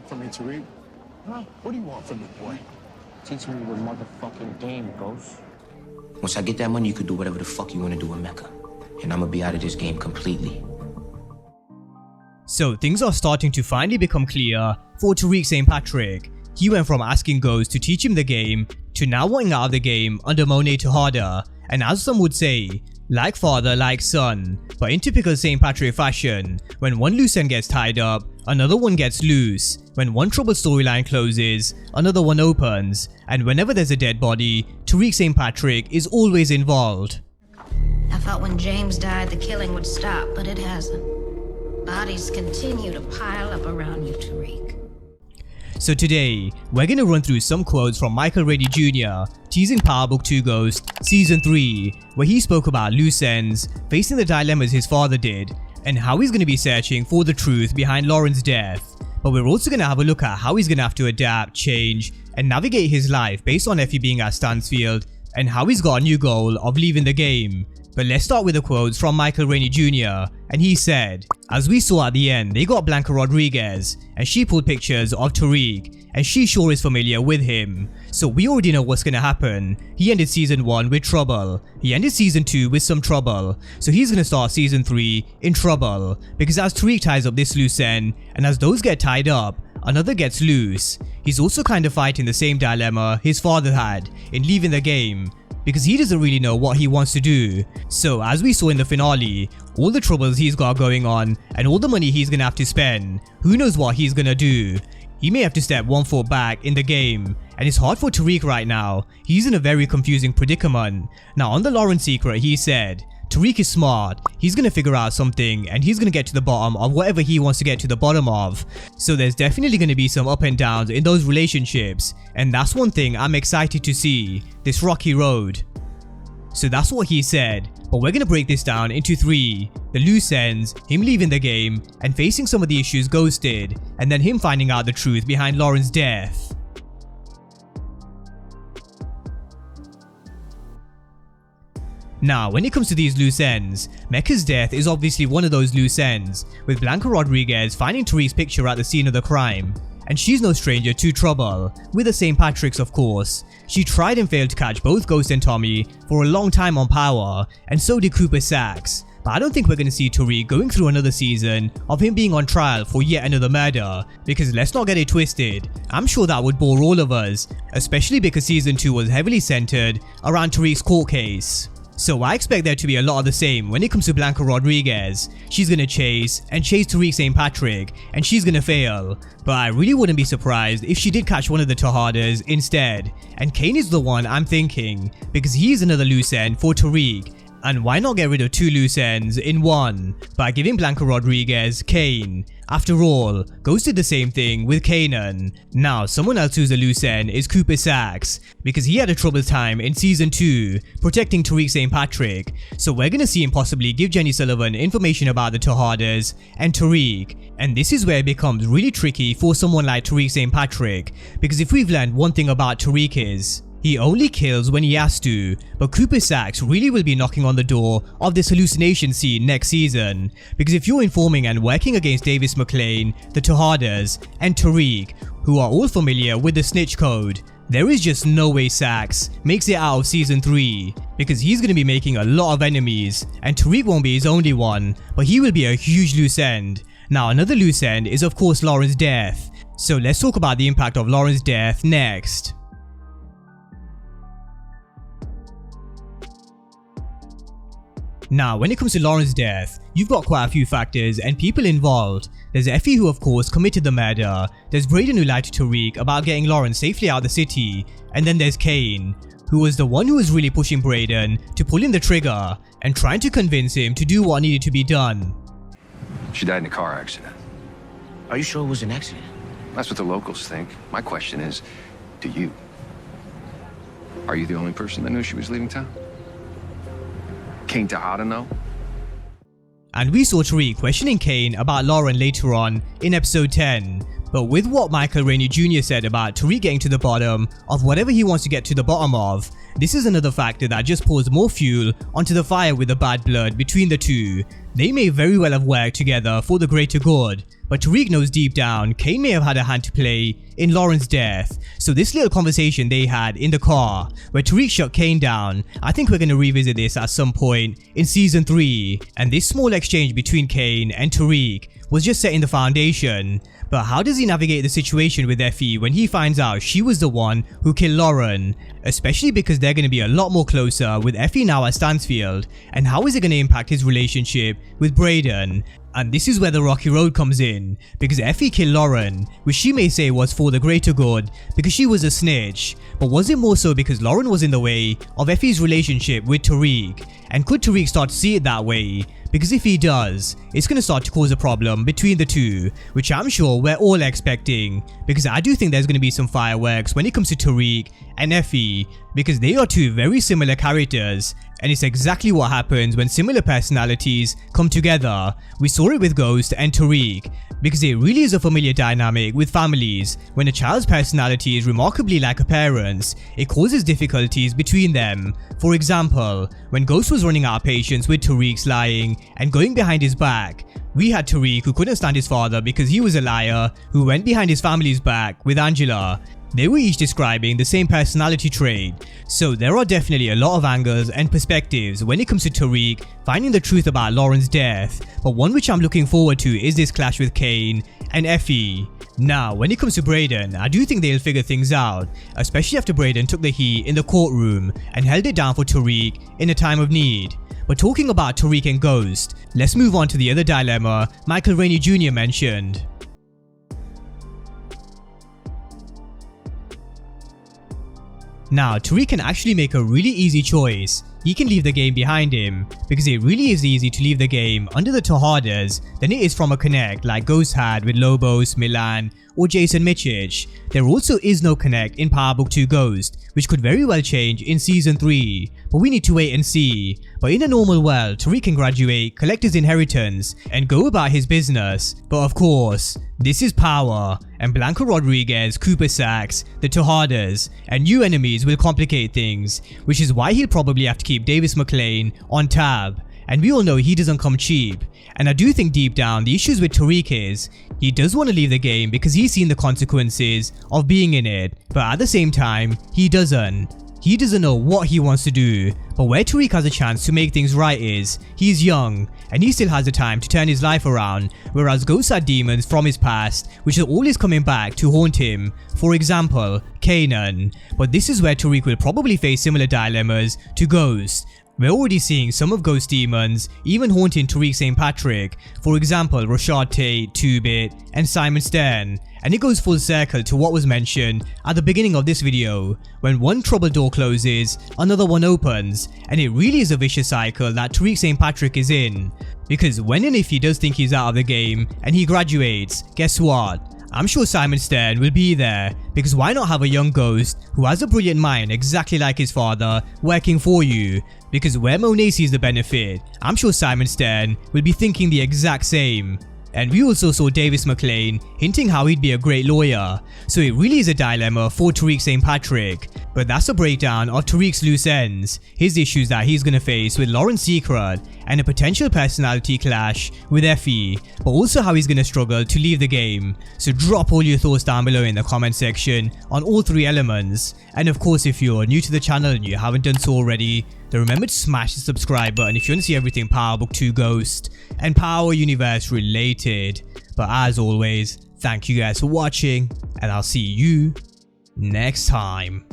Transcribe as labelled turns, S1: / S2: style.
S1: want from me, Tariq? Huh? What do you want from me, boy?
S2: Teaching me the motherfucking game, Ghost.
S3: Once I get that money, you can do whatever the fuck you want to do in Mecca. And I'm gonna be out of this game completely.
S4: So things are starting to finally become clear for Tariq St. Patrick. He went from asking Ghost to teach him the game to now wanting out of the game under Monet Tejada, and as some would say, like father, like son. But in typical St. Patrick fashion, when one loose end gets tied up, another one gets loose. When one troubled storyline closes, another one opens. And whenever there's a dead body, Tariq St. Patrick is always involved.
S5: I thought when James died the killing would stop, but it hasn't. Bodies continue to pile up around you, Tariq.
S4: So today, we're gonna run through some quotes from Michael Rainey Jr. teasing Power Book 2 Ghost Season 3, where he spoke about loose ends, facing the dilemmas his father did, and how he's gonna be searching for the truth behind Lauren's death. But we're also gonna have a look at how he's gonna have to adapt, change, and navigate his life based on Effie being at Stansfield, and how he's got a new goal of leaving the game. But let's start with the quotes from Michael Rainey Jr. And he said, as we saw at the end, they got Blanca Rodriguez and she pulled pictures of Tariq and she sure is familiar with him. So we already know what's gonna happen. He ended season 1 with trouble. He ended season 2 with some trouble. So he's gonna start season 3 in trouble. Because as Tariq ties up this loose end and as those get tied up, another gets loose. He's also kind of fighting the same dilemma his father had in leaving the game, because he doesn't really know what he wants to do. So as we saw in the finale, all the troubles he's got going on and all the money he's gonna have to spend, who knows what he's gonna do. He may have to step one foot back in the game, and it's hard for Tariq right now. He's in a very confusing predicament. Now on the Lauren secret, he said, Tariq is smart, he's gonna figure out something and he's gonna get to the bottom of whatever he wants to get to the bottom of. So there's definitely gonna be some up and downs in those relationships, and that's one thing I'm excited to see, this rocky road. So that's what he said, but we're gonna break this down into 3. The loose ends, him leaving the game and facing some of the issues Ghost did, and then him finding out the truth behind Lauren's death. Now, when it comes to these loose ends, Mecca's death is obviously one of those loose ends, with Blanca Rodriguez finding Tariq's picture at the scene of the crime. And she's no stranger to trouble, with the St. Patrick's of course. She tried and failed to catch both Ghost and Tommy for a long time on Power, and so did Cooper Saxe. But I don't think we're going to see Tariq going through another season of him being on trial for yet another murder, because let's not get it twisted, I'm sure that would bore all of us, especially because season 2 was heavily centered around Tariq's court case. So I expect there to be a lot of the same when it comes to Blanca Rodriguez. She's gonna chase Tariq St. Patrick, and she's gonna fail. But I really wouldn't be surprised if she did catch one of the Tejadas instead. And Kane is the one I'm thinking, because he's another loose end for Tariq. And why not get rid of 2 loose ends in one by giving Blanca Rodriguez Kane? After all, Ghost did the same thing with Kanan. Now someone else who's a loose end is Cooper Saxe, because he had a troubled time in season 2 protecting Tariq St. Patrick. So we're gonna see him possibly give Jenny Sullivan information about the Tejadas and Tariq. And this is where it becomes really tricky for someone like Tariq St. Patrick, because if we've learned one thing about Tariq is, he only kills when he has to, but Cooper Saxe really will be knocking on the door of this hallucination scene next season, because if you're informing and working against Davis McLean, the Tejadas, and Tariq, who are all familiar with the snitch code, there is just no way Saxe makes it out of season 3, because he's going to be making a lot of enemies, and Tariq won't be his only one, but he will be a huge loose end. Now another loose end is of course Lauren's death, so let's talk about the impact of Lauren's death next. Now, when it comes to Lauren's death, you've got quite a few factors and people involved. There's Effie, who of course committed the murder, there's Braden, who lied to Tariq about getting Lauren safely out of the city, and then there's Kane, who was the one who was really pushing Braden to pull in the trigger and trying to convince him to do what needed to be done.
S6: She died in a car accident.
S3: Are you sure it was an accident?
S6: That's what the locals think. My question is, do you? Are you the only person that knew she was leaving town? Kane Tejada know?
S4: And we saw Tariq questioning Kane about Lauren later on in episode 10. But with what Michael Rainey Jr said about Tariq getting to the bottom of whatever he wants to get to the bottom of, this is another factor that just pours more fuel onto the fire with the bad blood between the two. They may very well have worked together for the greater good, but Tariq knows deep down Kane may have had a hand to play in Lauren's death. So this little conversation they had in the car where Tariq shut Kane down, I think we're going to revisit this at some point in season 3, and this small exchange between Kane and Tariq was just setting the foundation. But how does he navigate the situation with Effie when he finds out she was the one who killed Lauren? Especially because they're going to be a lot more closer with Effie now at Stansfield, and how is it going to impact his relationship with Braden? And this is where the rocky road comes in, because Effie killed Lauren, which she may say was for the greater good because she was a snitch, but was it more so because Lauren was in the way of Effie's relationship with Tariq? And could Tariq start to see it that way? Because if he does, it's going to start to cause a problem between the two, which I'm sure we're all expecting, because I do think there's going to be some fireworks when it comes to Tariq and Effie, because they are two very similar characters, and it's exactly what happens when similar personalities come together. We saw it with Ghost and Tariq, because it really is a familiar dynamic with families. When a child's personality is remarkably like a parent's, it causes difficulties between them. For example, when Ghost was running out of patience with Tariq's lying and going behind his back, we had Tariq who couldn't stand his father because he was a liar, who went behind his family's back with Angela. They were each describing the same personality trait, so there are definitely a lot of angles and perspectives when it comes to Tariq finding the truth about Lauren's death, but one which I'm looking forward to is this clash with Kane and Effie. Now, when it comes to Braden, I do think they'll figure things out, especially after Braden took the heat in the courtroom and held it down for Tariq in a time of need. But talking about Tariq and Ghost, let's move on to the other dilemma Michael Rainey Jr mentioned. Now, Tariq can actually make a really easy choice. He can leave the game behind him, because it really is easy to leave the game under the Tejadas than it is from a connect like Ghost had with Lobos, Milan, or Jason Michich. There also is no connect in Power Book 2 Ghost, which could very well change in season 3, but we need to wait and see. But in a normal world, Tariq can graduate, collect his inheritance, and go about his business. But of course, this is power, and Blanca Rodriguez, Cooper Sachs, the Tejadas, and new enemies will complicate things, which is why he'll probably have to keep Davis McLean on tab. And we all know he doesn't come cheap. And I do think deep down the issues with Tariq is he does want to leave the game because he's seen the consequences of being in it, but at the same time he doesn't. He doesn't know what he wants to do, but where Tariq has a chance to make things right is, he's young, and he still has the time to turn his life around, whereas Ghost had demons from his past, which are always coming back to haunt him, for example, Kanan. But this is where Tariq will probably face similar dilemmas to Ghost. We're already seeing some of Ghost demons even haunting Tariq St. Patrick, for example Rashad Tate, 2-Bit, and Simon Stern. And it goes full circle to what was mentioned at the beginning of this video. When one troubled door closes, another one opens, and it really is a vicious cycle that Tariq St. Patrick is in. Because when and if he does think he's out of the game and he graduates, guess what? I'm sure Simon Stern will be there, because why not have a young Ghost who has a brilliant mind exactly like his father working for you? Because where Monet sees the benefit, I'm sure Simon Stern will be thinking the exact same. And we also saw Davis McLean hinting how he'd be a great lawyer, so it really is a dilemma for Tariq St. Patrick. But that's a breakdown of Tariq's loose ends, his issues that he's gonna face with Lauren's secret, and a potential personality clash with Effie, but also how he's gonna struggle to leave the game. So drop all your thoughts down below in the comment section on all 3 elements. And of course, if you're new to the channel and you haven't done so already, then remember to smash the subscribe button if you want to see everything Power Book 2 Ghost and Power Universe related. But as always, thank you guys for watching, and I'll see you next time.